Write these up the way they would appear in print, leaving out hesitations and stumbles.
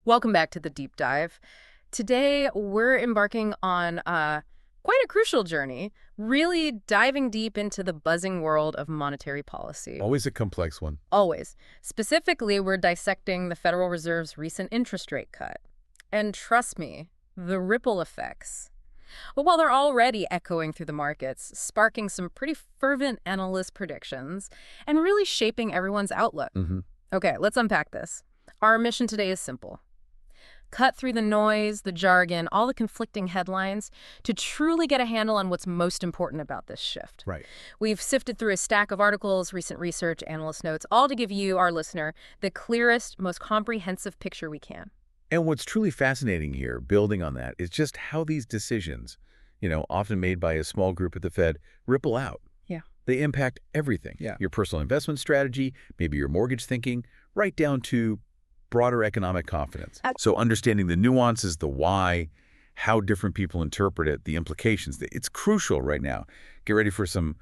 Welcome back to the deep dive. Today, we're embarking on quite a crucial journey, really diving deep into the buzzing world of monetary policy. Always a complex one. Always. Specifically, we're dissecting the Federal Reserve's recent interest rate cut. And trust me, the ripple effects. But while they're already echoing through the markets, sparking some pretty fervent analyst predictions, and really shaping everyone's outlook. Okay, let's unpack this. Our mission today is simple. Cut through the noise, the jargon, all the conflicting headlines to truly get a handle on what's most important about this shift. Right. We've sifted through a stack of articles, recent research, analyst notes, all to give you, our listener, the clearest, most comprehensive picture we can. And what's truly fascinating here, building on that, is just how these decisions, often made by a small group at the Fed, ripple out. Yeah. They impact everything. Yeah. Your personal investment strategy, maybe your mortgage thinking, right down to broader economic confidence. So understanding the nuances, the why, how different people interpret it, the implications, it's crucial right now. Get ready for some,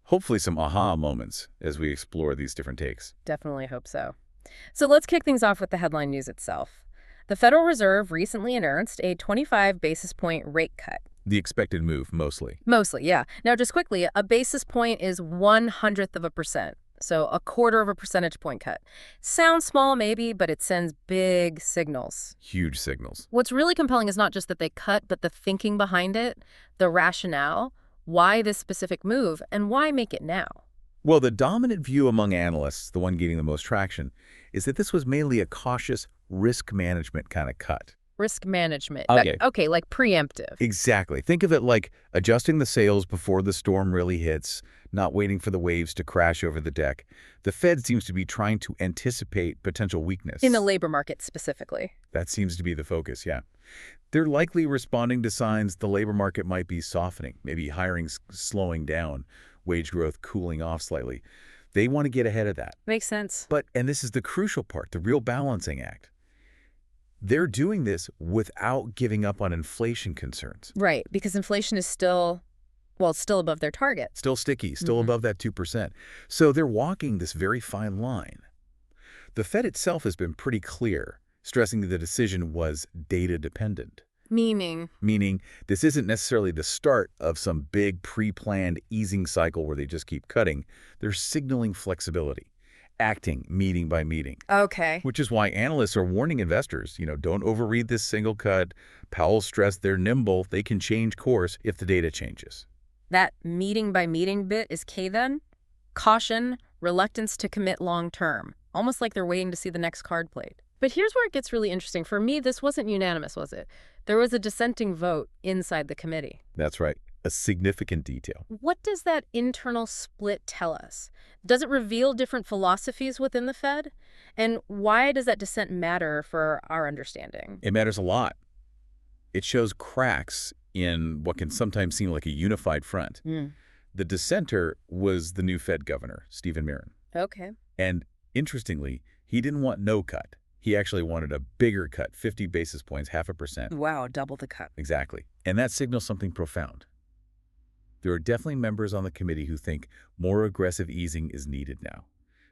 hopefully some aha moments as we explore these different takes. Definitely hope so. So let's kick things off with the headline news itself. The Federal Reserve recently announced a 25 basis point rate cut. The expected move, mostly. Mostly, yeah. Now, just quickly, a basis point is 1/100%. So a 1/4 percentage point cut. Sounds small maybe, but it sends big signals. Huge signals. What's really compelling is not just that they cut, but the thinking behind it, the rationale, why this specific move, and why make it now? Well, the dominant view among analysts, the one gaining the most traction, is that this was mainly a cautious risk management kind of cut. Risk management. Okay. Like preemptive. Exactly. Think of it like adjusting the sails before the storm really hits, not waiting for the waves to crash over the deck. The Fed seems to be trying to anticipate potential weakness. In the labor market specifically. That seems to be the focus, yeah. They're likely responding to signs the labor market might be softening, maybe hiring slowing down, wage growth cooling off slightly. They want to get ahead of that. Makes sense. But, and this is the crucial part, the real balancing act. They're doing this without giving up on inflation concerns. Right, because inflation is still above their target. Still sticky, still above that 2%. So they're walking this very fine line. The Fed itself has been pretty clear, stressing that the decision was data-dependent. Meaning this isn't necessarily the start of some big pre-planned easing cycle where they just keep cutting. They're signaling flexibility, acting meeting by meeting. Okay. Which is why analysts are warning investors, don't overread this single cut. Powell stressed they're nimble. They can change course if the data changes. That meeting by meeting bit is key then? Caution, reluctance to commit long term. Almost like they're waiting to see the next card played. But here's where it gets really interesting. For me, this wasn't unanimous, was it? There was a dissenting vote inside the committee. That's right. A significant detail. What does that internal split tell us? Does it reveal different philosophies within the Fed? And why does that dissent matter for our understanding? It matters a lot. It shows cracks in what can sometimes seem like a unified front. The dissenter was the new Fed governor, Stephen Miron. Okay. And interestingly, he didn't want no cut. He actually wanted a bigger cut, 50 basis points, 0.5%. Wow, double the cut. Exactly. And that signals something profound. There are definitely members on the committee who think more aggressive easing is needed now.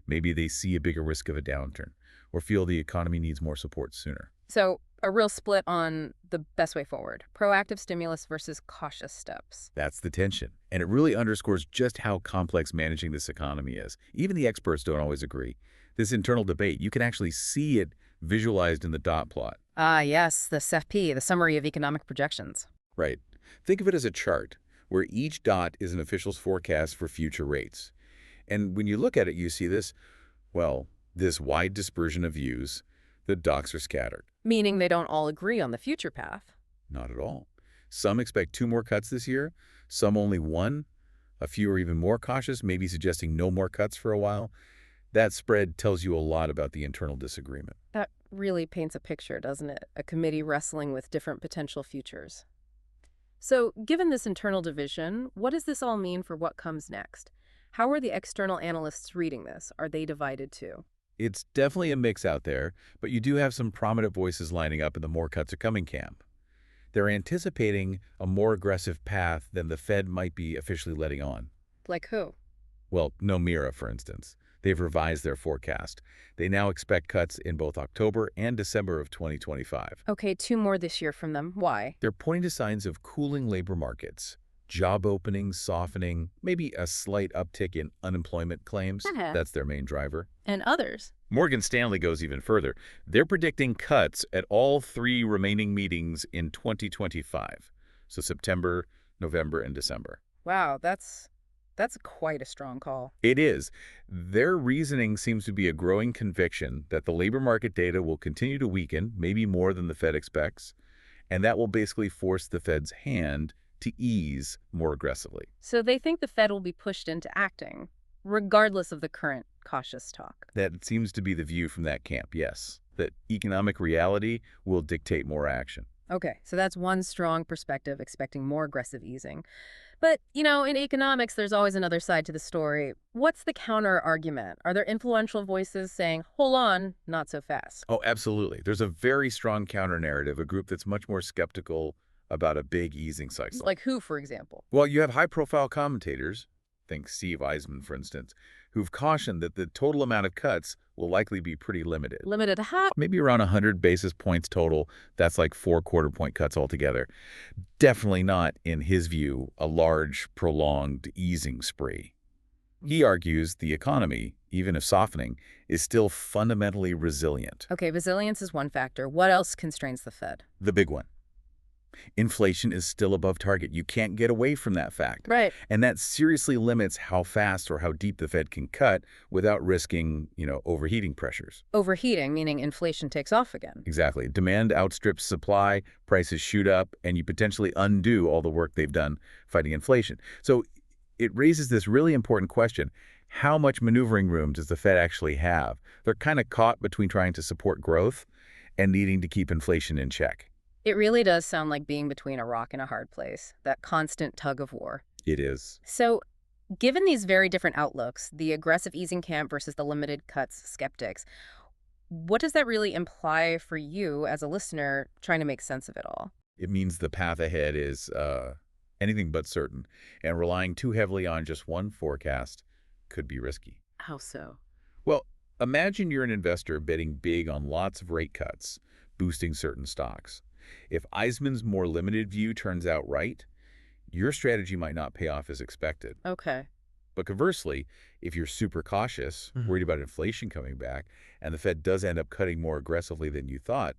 Maybe they see a bigger risk of a downturn or feel the economy needs more support sooner. So a real split on the best way forward. Proactive stimulus versus cautious steps. That's the tension. And it really underscores just how complex managing this economy is. Even the experts don't always agree. This internal debate, you can actually see it visualized in the dot plot. Ah, yes, the SFP, the Summary of Economic Projections. Right. Think of it as a chart where each dot is an official's forecast for future rates. And when you look at it, you see this wide dispersion of views. The dots are scattered. Meaning they don't all agree on the future path. Not at all. Some expect 2 more cuts this year, some only 1. A few are even more cautious, maybe suggesting no more cuts for a while. That spread tells you a lot about the internal disagreement. That really paints a picture, doesn't it? A committee wrestling with different potential futures. So, given this internal division, what does this all mean for what comes next? How are the external analysts reading this? Are they divided too? It's definitely a mix out there, but you do have some prominent voices lining up in the more cuts are coming camp. They're anticipating a more aggressive path than the Fed might be officially letting on. Like who? Well, Nomura, for instance. They've revised their forecast. They now expect cuts in both October and December of 2025. Okay, 2 more this year from them. Why? They're pointing to signs of cooling labor markets, job openings softening, maybe a slight uptick in unemployment claims. That's their main driver. And others? Morgan Stanley goes even further. They're predicting cuts at all 3 remaining meetings in 2025. So September, November, and December. Wow, that's quite a strong call. It is. Their reasoning seems to be a growing conviction that the labor market data will continue to weaken, maybe more than the Fed expects, and that will basically force the Fed's hand to ease more aggressively. So they think the Fed will be pushed into acting, regardless of the current cautious talk. That seems to be the view from that camp, yes, that economic reality will dictate more action. Okay, so that's one strong perspective, expecting more aggressive easing. But, in economics, there's always another side to the story. What's the counter argument? Are there influential voices saying, hold on, not so fast? Oh, absolutely. There's a very strong counter-narrative, a group that's much more skeptical about a big easing cycle. Like who, for example? Well, you have high-profile commentators, think Steve Eisman, for instance, who've cautioned that the total amount of cuts will likely be pretty limited. Limited how? Maybe around 100 basis points total. That's like 4 quarter-point cuts altogether. Definitely not, in his view, a large, prolonged easing spree. He argues the economy, even if softening, is still fundamentally resilient. Okay, resilience is one factor. What else constrains the Fed? The big one. Inflation is still above target. You can't get away from that fact. Right. And that seriously limits how fast or how deep the Fed can cut without risking, overheating pressures. Overheating, meaning inflation takes off again. Exactly. Demand outstrips supply, prices shoot up, and you potentially undo all the work they've done fighting inflation. So it raises this really important question. How much maneuvering room does the Fed actually have? They're kind of caught between trying to support growth and needing to keep inflation in check. It really does sound like being between a rock and a hard place, that constant tug of war. It is. So, given these very different outlooks, the aggressive easing camp versus the limited cuts skeptics, what does that really imply for you as a listener trying to make sense of it all? It means the path ahead is anything but certain, and relying too heavily on just one forecast could be risky. How so? Well, imagine you're an investor betting big on lots of rate cuts, boosting certain stocks. If Eisman's more limited view turns out right, your strategy might not pay off as expected. Okay. But conversely, if you're super cautious, worried about inflation coming back, and the Fed does end up cutting more aggressively than you thought,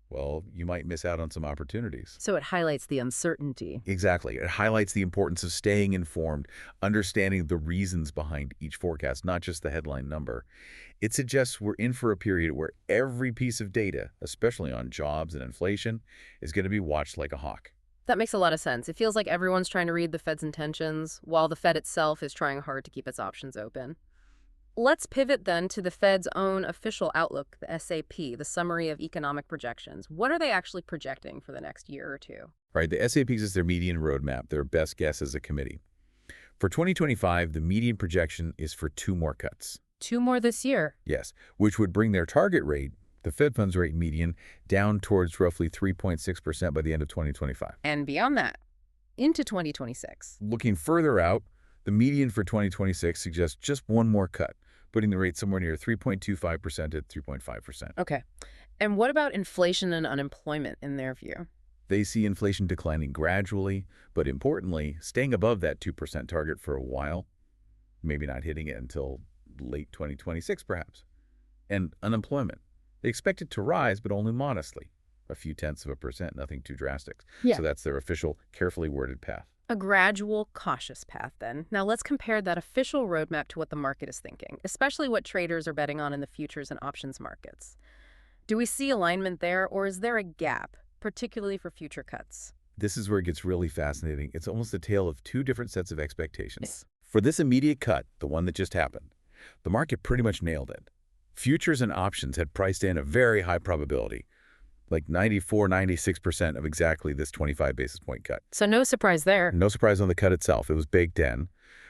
well, you might miss out on some opportunities. So it highlights the uncertainty. Exactly. It highlights the importance of staying informed, understanding the reasons behind each forecast, not just the headline number. It suggests we're in for a period where every piece of data, especially on jobs and inflation, is going to be watched like a hawk. That makes a lot of sense. It feels like everyone's trying to read the Fed's intentions, while the Fed itself is trying hard to keep its options open. Let's pivot then to the Fed's own official outlook, the SAP, the Summary of Economic Projections. What are they actually projecting for the next year or two? Right, the SAP is their median roadmap, their best guess as a committee. For 2025, the median projection is for 2 more cuts. 2 more this year? Yes, which would bring their target rate, the Fed funds rate median, down towards roughly 3.6% by the end of 2025. And beyond that, into 2026. Looking further out, the median for 2026 suggests just 1 more cut, putting the rate somewhere near 3.25% at 3.5%. Okay. And what about inflation and unemployment in their view? They see inflation declining gradually, but importantly, staying above that 2% target for a while, maybe not hitting it until late 2026 perhaps. And unemployment. They expect it to rise, but only modestly. A few tenths of a percent, nothing too drastic. Yeah. So that's their official, carefully worded path. A gradual, cautious path, then. Now let's compare that official roadmap to what the market is thinking, especially what traders are betting on in the futures and options markets. Do we see alignment there, or is there a gap, particularly for future cuts? This is where it gets really fascinating. It's almost a tale of 2 different sets of expectations. For this immediate cut, the one that just happened, the market pretty much nailed it. Futures and options had priced in a very high probability, like 94, 96% of exactly this 25 basis point cut. So no surprise there. No surprise on the cut itself. It was baked in.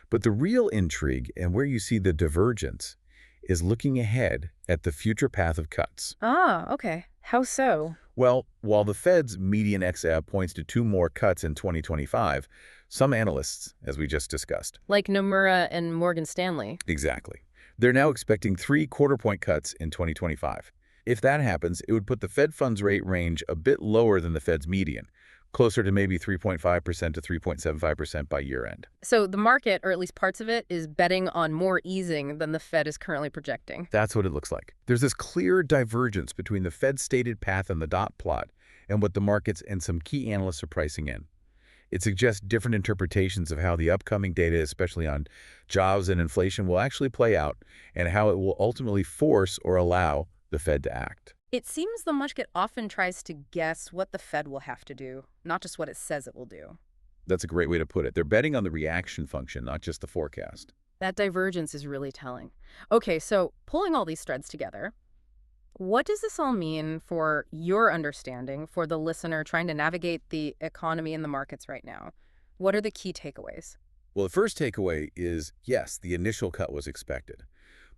But the real intrigue and where you see the divergence is looking ahead at the future path of cuts. Ah, okay. How so? Well, while the Fed's median XAB points to 2 more cuts in 2025, some analysts, as we just discussed. Like Nomura and Morgan Stanley. Exactly. They're now expecting 3 quarter-point cuts in 2025. If that happens, it would put the Fed funds rate range a bit lower than the Fed's median, closer to maybe 3.5% to 3.75% by year-end. So the market, or at least parts of it, is betting on more easing than the Fed is currently projecting. That's what it looks like. There's this clear divergence between the Fed's stated path and the dot plot and what the markets and some key analysts are pricing in. It suggests different interpretations of how the upcoming data, especially on jobs and inflation, will actually play out and how it will ultimately force or allow the Fed to act. It seems the market often tries to guess what the Fed will have to do, not just what it says it will do. That's a great way to put it. They're betting on the reaction function, not just the forecast. That divergence is really telling. Okay, so pulling all these threads together, what does this all mean for your understanding, for the listener trying to navigate the economy and the markets right now? What are the key takeaways? Well, the first takeaway is, yes, the initial cut was expected.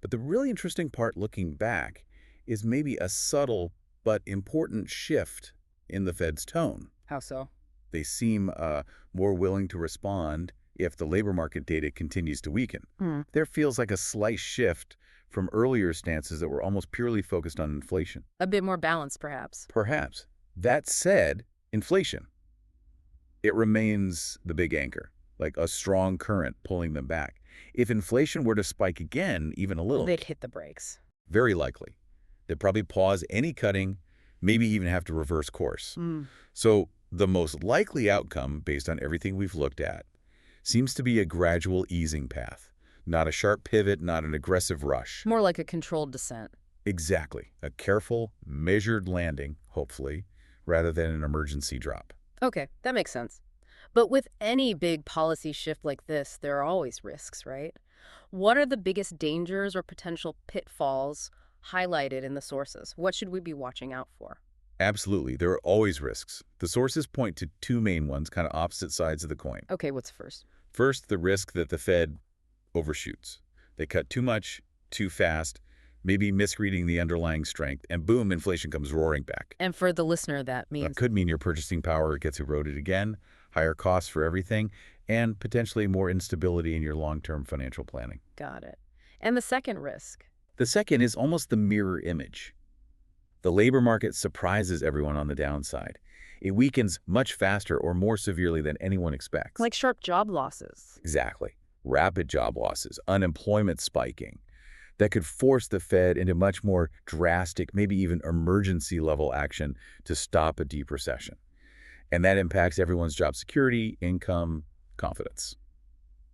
But the really interesting part looking back is maybe a subtle but important shift in the Fed's tone. How so? They seem more willing to respond if the labor market data continues to weaken. There feels like a slight shift from earlier stances that were almost purely focused on inflation. A bit more balanced, perhaps. Perhaps. That said, inflation. It remains the big anchor, like a strong current pulling them back. If inflation were to spike again, even a little, They'd hit the brakes. very likely. They'd probably pause any cutting, maybe even have to reverse course. So the most likely outcome, based on everything we've looked at, seems to be a gradual easing path. Not a sharp pivot, not an aggressive rush. More like a controlled descent. Exactly. A careful, measured landing, hopefully, rather than an emergency drop. Okay, that makes sense. But with any big policy shift like this, there are always risks, right? What are the biggest dangers or potential pitfalls highlighted in the sources? What should we be watching out for? Absolutely. There are always risks. The sources point to two main ones, kind of opposite sides of the coin. Okay, what's first? First, the risk that the Fed overshoots. They cut too much, too fast, maybe misreading the underlying strength, and boom, inflation comes roaring back. And for the listener, that means... That could mean your purchasing power gets eroded again, higher costs for everything, and potentially more instability in your long-term financial planning. Got it. And the second risk? The second is almost the mirror image. The labor market surprises everyone on the downside. It weakens much faster or more severely than anyone expects. Like sharp job losses. Exactly. Rapid job losses, unemployment spiking. That could force the Fed into much more drastic, maybe even emergency-level action to stop a deep recession. And that impacts everyone's job security, income, confidence.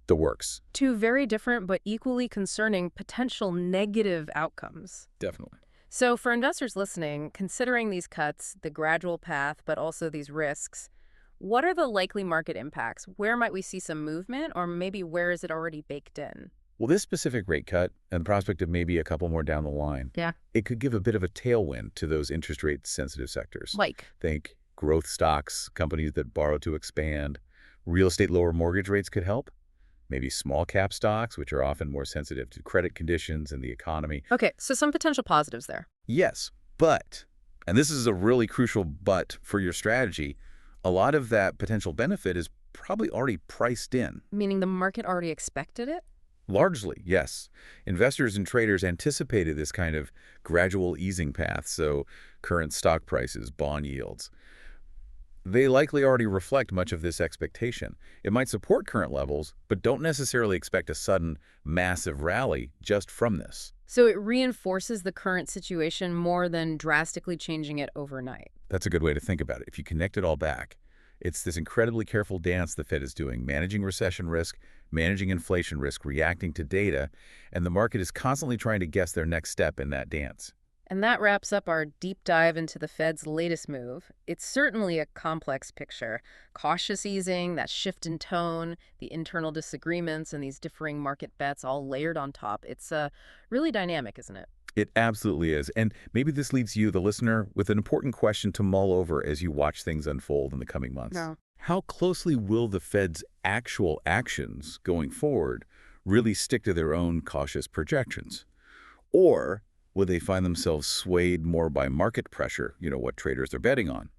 The works. Two very different but equally concerning potential negative outcomes. Definitely. So for investors listening, considering these cuts, the gradual path, but also these risks, what are the likely market impacts? Where might we see some movement, or maybe where is it already baked in? Well, this specific rate cut and the prospect of maybe a couple more down the line, it could give a bit of a tailwind to those interest rate sensitive sectors. Like? Think growth stocks, companies that borrow to expand. Real estate lower mortgage rates could help. Maybe small cap stocks, which are often more sensitive to credit conditions and the economy. Okay, so some potential positives there. Yes, but, and this is a really crucial but for your strategy, a lot of that potential benefit is probably already priced in. Meaning the market already expected it? Largely, yes. Investors and traders anticipated this kind of gradual easing path, so current stock prices, bond yields. They likely already reflect much of this expectation. It might support current levels, but don't necessarily expect a sudden, massive rally just from this. So it reinforces the current situation more than drastically changing it overnight. That's a good way to think about it. If you connect it all back, it's this incredibly careful dance the Fed is doing, managing recession risk, managing inflation risk, reacting to data, and the market is constantly trying to guess their next step in that dance. And that wraps up our deep dive into the Fed's latest move. It's certainly a complex picture. Cautious easing, that shift in tone, the internal disagreements, and these differing market bets all layered on top. It's really dynamic, isn't it? It absolutely is. And maybe this leaves you, the listener, with an important question to mull over as you watch things unfold in the coming months. No. How closely will the Fed's actual actions going forward really stick to their own cautious projections? Or will they find themselves swayed more by market pressure, what traders are betting on?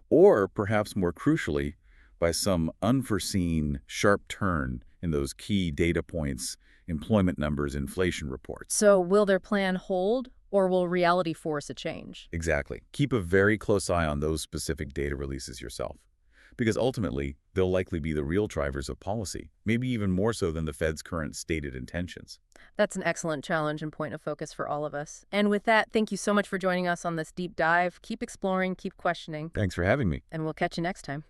Or perhaps more crucially, by some unforeseen sharp turn in those key data points employment numbers, inflation reports. So will their plan hold, or will reality force a change? Exactly. Keep a very close eye on those specific data releases yourself, because ultimately, they'll likely be the real drivers of policy, maybe even more so than the Fed's current stated intentions. That's an excellent challenge and point of focus for all of us. And with that, thank you so much for joining us on this deep dive. Keep exploring, keep questioning, Thanks for having me. and we'll catch you next time.